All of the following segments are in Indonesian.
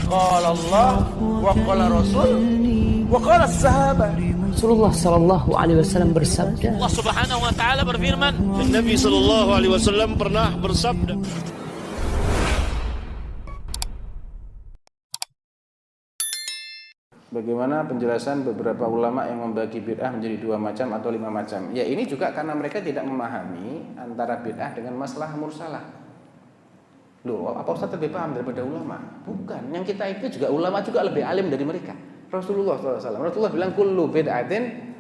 Qala Allah wa qala Rasul wa qala sahabat. Rasulullah sallallahu alaihi wasallam bersabda. Allah Subhanahu wa taala berfirman, Nabi sallallahu alaihi wasallam pernah bersabda. Bagaimana penjelasan beberapa ulama yang membagi bid'ah menjadi 2 macam atau 5 macam? Ya ini juga karena mereka tidak memahami antara bid'ah dengan masalah mursalah. Loh, apa Ustaz lebih paham daripada ulama? Bukan, yang kita itu juga ulama juga lebih alim dari mereka. Rasulullah SAW, Rasulullah bilang kullu bid'atin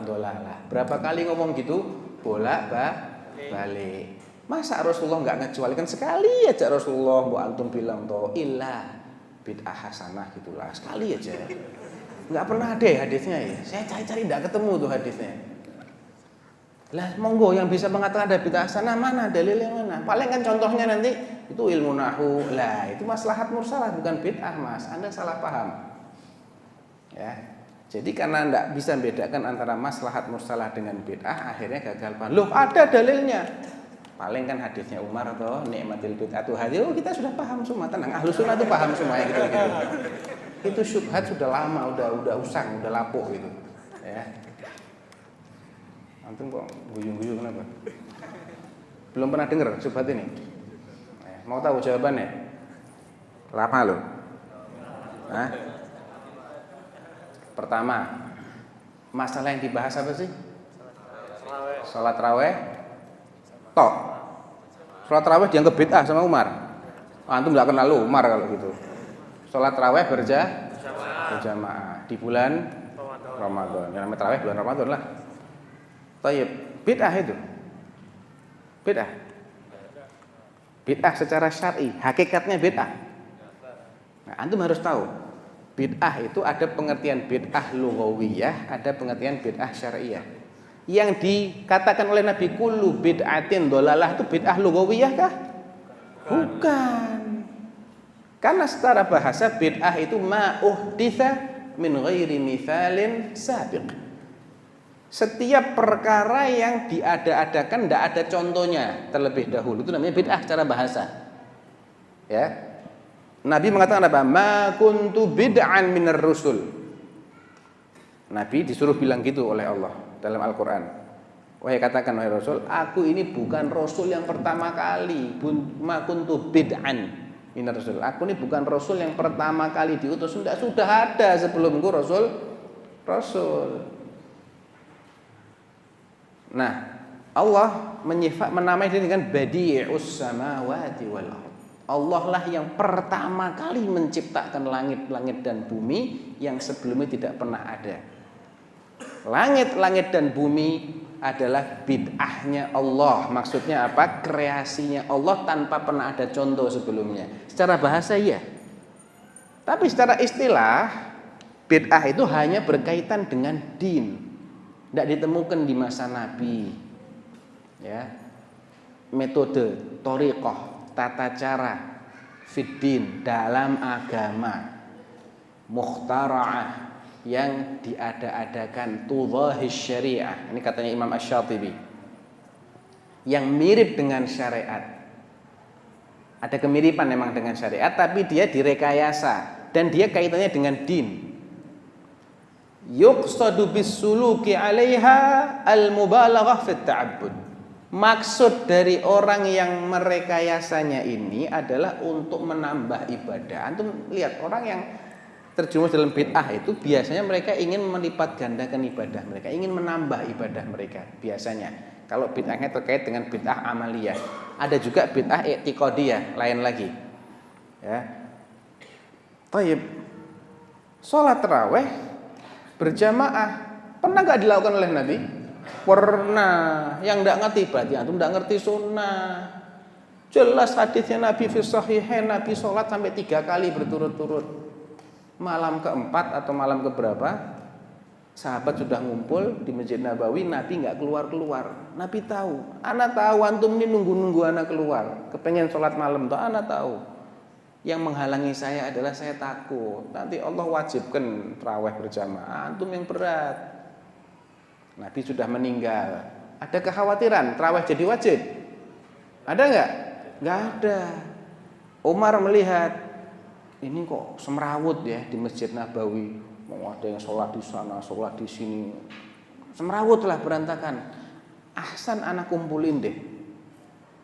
dolalah. Berapa kali ngomong gitu? Bolak-balik. Masa Rasulullah nggak ngecualikan sekali aja Rasulullah bu antum bilang toh ilah bid'ah hasanah gitulah sekali aja. Nggak pernah ada hadisnya ya. Saya cari-cari nggak ketemu tuh hadisnya. Lah monggo yang bisa mengatakan ada bid'ah hasanah mana dalilnya mana? Paling kan contohnya nanti itu ilmu nahwu. Lah itu maslahat mursalah bukan bid'ah Mas. Anda salah paham. Ya. Jadi karena nggak bisa membedakan antara maslahat mursalah dengan bid'ah akhirnya gagal paham. Loh ada dalilnya. Paling kan hadisnya Umar atau nikmatil bid'atu hadir. Oh kita sudah paham semua, tenang. Ahlus sunnah itu paham semua yang gitu-gitu. Itu syubhat sudah lama, udah usang, udah lapuk gitu. Ya. Antum kok guyung-guyung kenapa? Belum pernah dengar syubhat ini? Mau tahu jawabannya? Lama loh. Hah? Pertama, masalah yang dibahas apa sih? Salat raweh. Tok. Salat raweh dianggap bid'ah sama Umar. Antum enggak kenal lu Umar kalau gitu. Salat raweh berjamaah di bulan Ramadan. Yang namanya tarawih bulan Ramadan lah. Thayyib, bid'ah itu. Bid'ah. Bid'ah secara syar'i, hakikatnya bid'ah. Nah, antum harus tahu. Bid'ah itu ada pengertian bid'ah lughawiyah, ada pengertian bid'ah syar'iyah. Yang dikatakan oleh Nabi kullu bid'atin dolalah itu bid'ah lughawiyah kah? Bukan. Karena secara bahasa bid'ah itu ma uhditsa min ghairi mithalin sabiq. Setiap perkara yang diada-adakan tidak ada contohnya terlebih dahulu itu namanya bid'ah secara bahasa. Ya. Nabi mengatakan apa? Ma kuntu bid'an minar rusul. Nabi disuruh bilang gitu oleh Allah dalam Al-Quran. Wahai katakan wahai Rasul, aku ini bukan Rasul yang pertama kali. Ma kuntu bid'an minar rusul. Aku ini bukan Rasul yang pertama kali diutus. Sudah ada sebelumku Rasul. Nah, Allah menamai diri dengan Badi'us samawati wal ardh. Allah lah yang pertama kali menciptakan langit-langit dan bumi yang sebelumnya tidak pernah ada. Langit-langit dan bumi adalah bid'ahnya Allah. Maksudnya apa? Kreasinya Allah tanpa pernah ada contoh sebelumnya. Secara bahasa iya. Tapi secara istilah bid'ah itu hanya berkaitan dengan din. Tidak ditemukan di masa Nabi. Ya. Metode, thoriqah, tata cara fiddin dalam agama mukhtara'ah yang diada-adakan tudhahis syariah. Ini katanya Imam Asy-Syatibi. Yang mirip dengan syariat. Ada kemiripan memang dengan syariat tapi dia direkayasa dan dia kaitannya dengan din. Yuqsadu bis-suluki 'alaiha al-mubalaghah fit ta'abbud. Maksud dari orang yang merekayasanya ini adalah untuk menambah ibadah. Antum lihat orang yang terjerumus dalam bid'ah itu biasanya mereka ingin melipat gandakan ibadah mereka, ingin menambah ibadah mereka biasanya. Kalau bid'ahnya terkait dengan bid'ah amaliyah, ada juga bid'ah i'tiqadiyah, lain lagi. Ya. Thayyib. Salat tarawih berjamaah pernah enggak dilakukan oleh Nabi? Pernah. Yang enggak ngerti berarti antum enggak ngerti sunnah. Jelas hadisnya Nabi fi sahihain, Nabi salat sampai 3 kali berturut-turut. Malam keempat atau malam keberapa sahabat sudah ngumpul di Masjid Nabawi, Nabi nggak keluar-keluar. Nabi tahu, ana tahu antum ini nunggu-nunggu ana keluar, kepengen sholat malam tuh ana tahu. Yang menghalangi saya adalah saya takut nanti Allah wajibkan tarawih berjamaah, antum yang berat. Nabi sudah meninggal. Ada kekhawatiran tarawih jadi wajib? Ada nggak? Nggak ada. Umar melihat ini kok semrawut ya di Masjid Nabawi, mau ada yang sholat di sana, sholat di sini, semrawut lah, berantakan. Ahsan anak kumpulin deh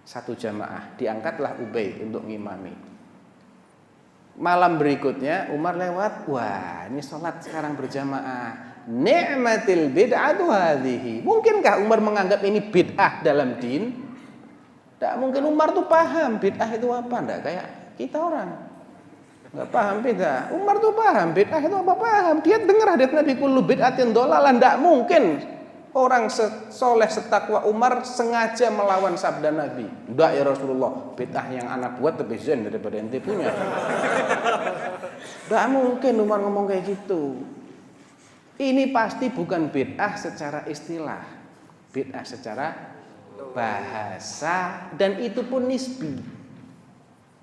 satu jamaah, diangkatlah Ubay untuk ngimami. Malam berikutnya Umar lewat, wah ini sholat sekarang berjamaah, ni'matil bid'atu hadhihi. Mungkinkah Umar menganggap ini bid'ah dalam din? Tidak mungkin. Umar tuh paham bid'ah itu apa, enggak kayak kita orang enggak paham bid'ah. Umar tuh paham bid'ah itu apa, paham. Dia dengar hadits Nabi kullu bid'atin dhalalah. Enggak mungkin orang soleh setakwa Umar sengaja melawan sabda Nabi. Enggak ya Rasulullah, bid'ah yang anak buat lebih zen daripada ente punya. Enggak mungkin Umar ngomong kayak gitu. Ini pasti bukan bid'ah secara istilah, bid'ah secara bahasa, dan itu pun nisbi.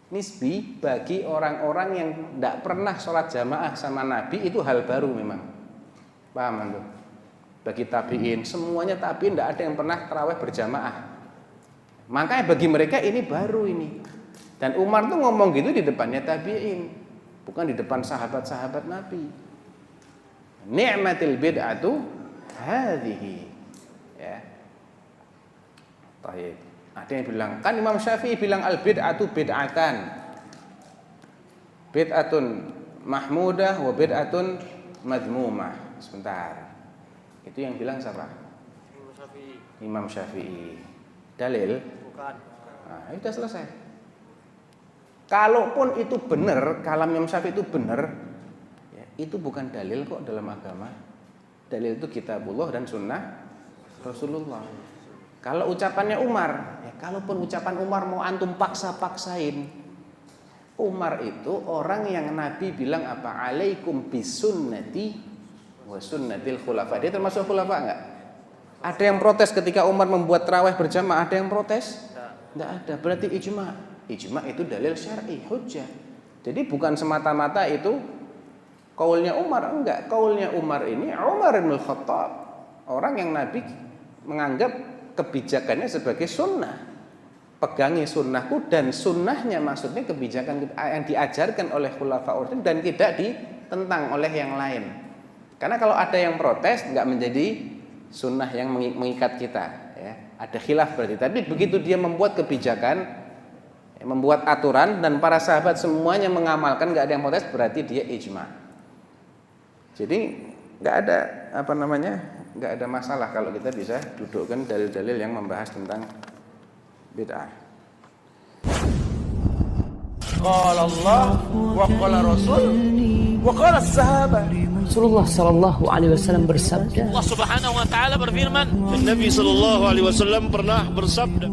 Nisbi bagi orang-orang yang tidak pernah sholat jamaah sama Nabi itu hal baru memang. Paham antum? Bagi tabi'in, semuanya tabi'in tidak ada yang pernah tarawih berjamaah. Makanya bagi mereka ini baru ini. Dan Umar tuh ngomong gitu di depannya tabi'in, bukan di depan sahabat-sahabat Nabi. Ni'matil bid'atu hadhihi. Ya. Baik. Ada yang bilang, kan Imam Syafi'i bilang al bid'atu bid'atan. Bid'atun mahmudah wa bid'atun madmumah. Sebentar. Itu yang bilang siapa? Imam Syafi'i. Dalil? Bukan. Nah, itu sudah selesai. Kalaupun itu benar, kalam Imam Syafi'i itu benar, itu bukan dalil kok dalam agama. Dalil itu kitabullah dan sunnah Rasulullah. Kalau ucapannya Umar, ya kalaupun ucapan Umar mau antum paksa-paksain, Umar itu orang yang Nabi bilang apa? Alaikum bisunnati wa sunnatil khulafa. Dia termasuk khulafa enggak? Ada yang protes ketika Umar membuat tarawih berjamaah? Ada yang protes? Enggak ada. Berarti ijma. Ijma itu dalil syar'i, hujjah. Jadi bukan semata-mata itu kaulnya Umar, enggak. Kaulnya Umar ini Umar bin Khattab, orang yang Nabi menganggap kebijakannya sebagai sunnah. Pegangi sunnahku, dan sunnahnya maksudnya kebijakan yang diajarkan oleh khulafaur rasyidin dan tidak ditentang oleh yang lain. Karena kalau ada yang protes enggak menjadi sunnah yang mengikat kita, ya. Ada khilaf berarti. Tapi begitu dia membuat kebijakan, membuat aturan dan para sahabat semuanya mengamalkan, enggak ada yang protes, berarti dia ijma. Jadi nggak ada nggak ada masalah kalau kita bisa dudukkan dalil-dalil yang membahas tentang bid'ah. Qala Allah wa qala Rasul wa qala sahabat. Rasulullah sallallahu alaihi wasallam bersabda. Allah Subhanahu wa taala berfirman, Dan Nabi sallallahu alaihi wasallam pernah bersabda,